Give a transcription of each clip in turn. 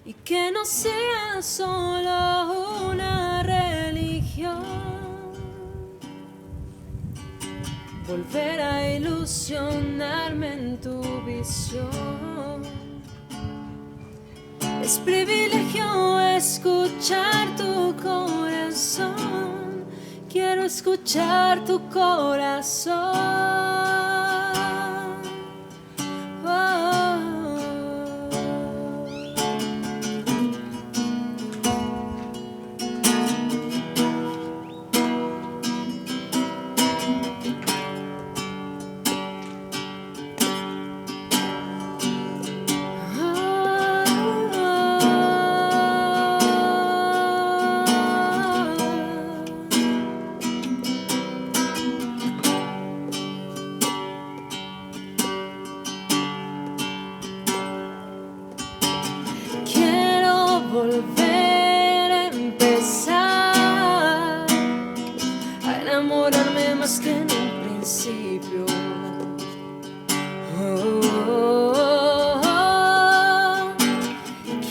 y que no sea solo una religión. Volver a ilusionarme en tu visión. Es privilegio escuchar tu corazón. Quiero escuchar tu corazón. Volver a empezar, a enamorarme más que en un principio.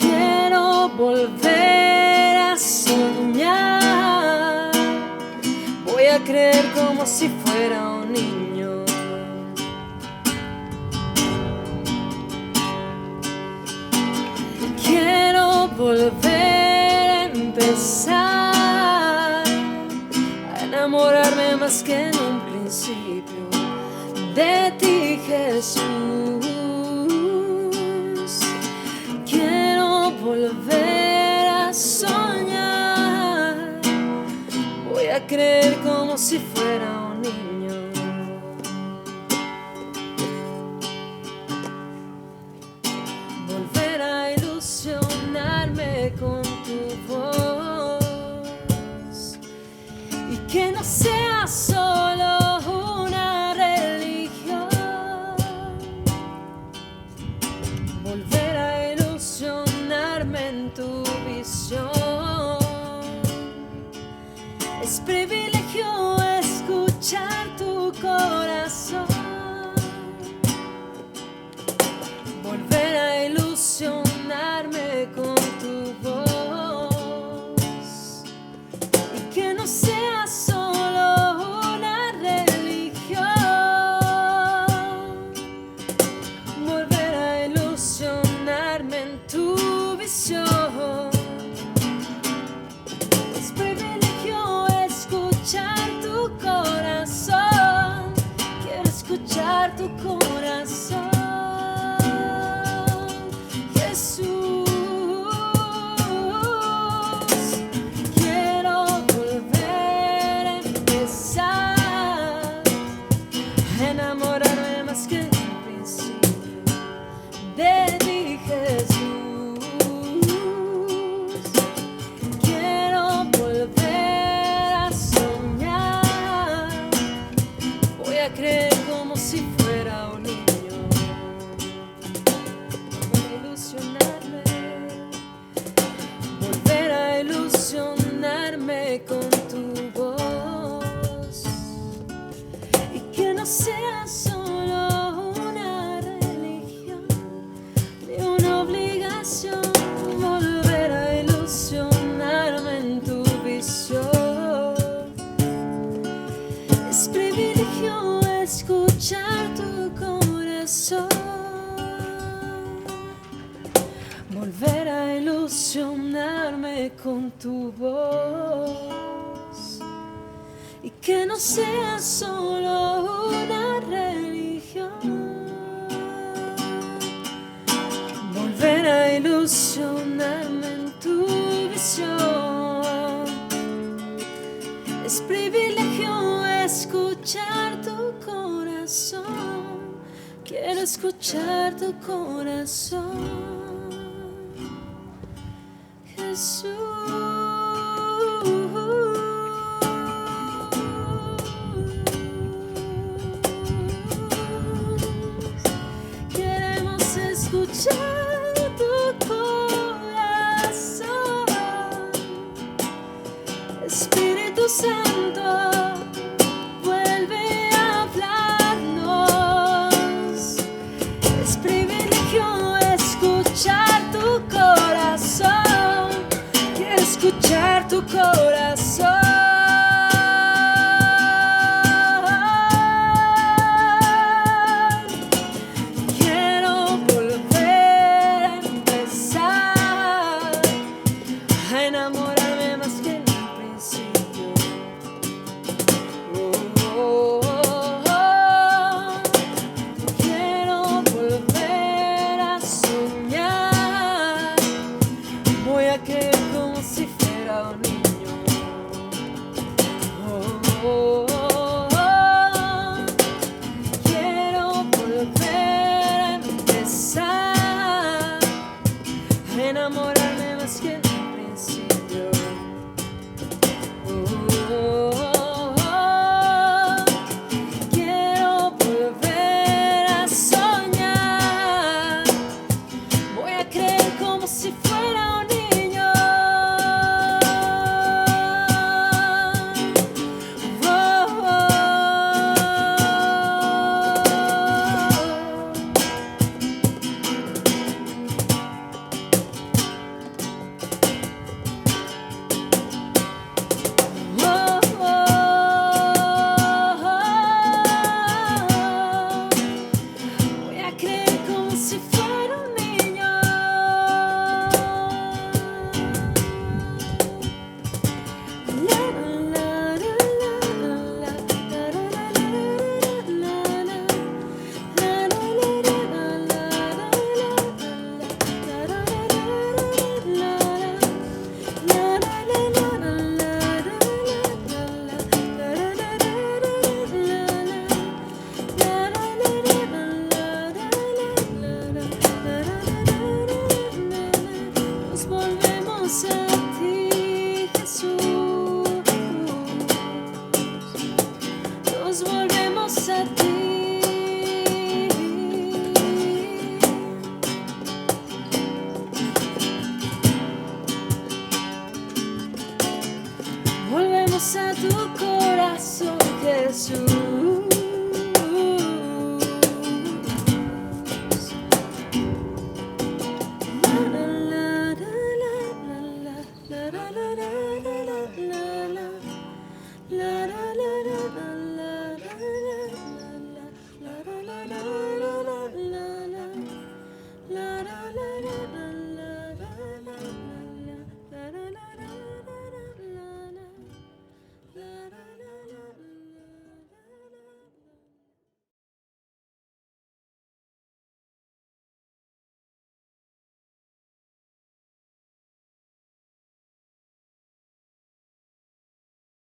Quiero volver a soñar, voy a creer como si fuera un niño. Quiero volver a empezar, a enamorarme más que en un principio de ti, Jesús. Quiero volver a soñar, voy a creer como si fuera un niño. Con tu voz y que no sea solo una religión. Volver a ilusionarme en tu visión. Es privilegio escuchar tu corazón. Volver a ilusionarme con tu voz y que no sea solo una religión. Volver a ilusionarme en tu visión. Es privilegio escuchar tu corazón. Quiero escuchar tu corazón. Enamorarme más que en un principio de ti, Jesús. Quiero volver a soñar, voy a creer como si fuera un niño. Volver a ilusionarme con tu voz y que no sea solo una religión ni una obligación. Volver a ilusionarme en tu visión. Es privilegio escuchar tu corazón. Volver a ilusionarme con tu voz y que no sea solo una religión. Volver a ilusionarme en tu visión. Es privilegio escuchar tu corazón. Quiero escuchar tu corazón, Jesús. Queremos escuchar tu corazón, Espíritu Santo, vuelve a hablarnos. Es privilegio escuchar tu corazón. a tu corazón, Jesús.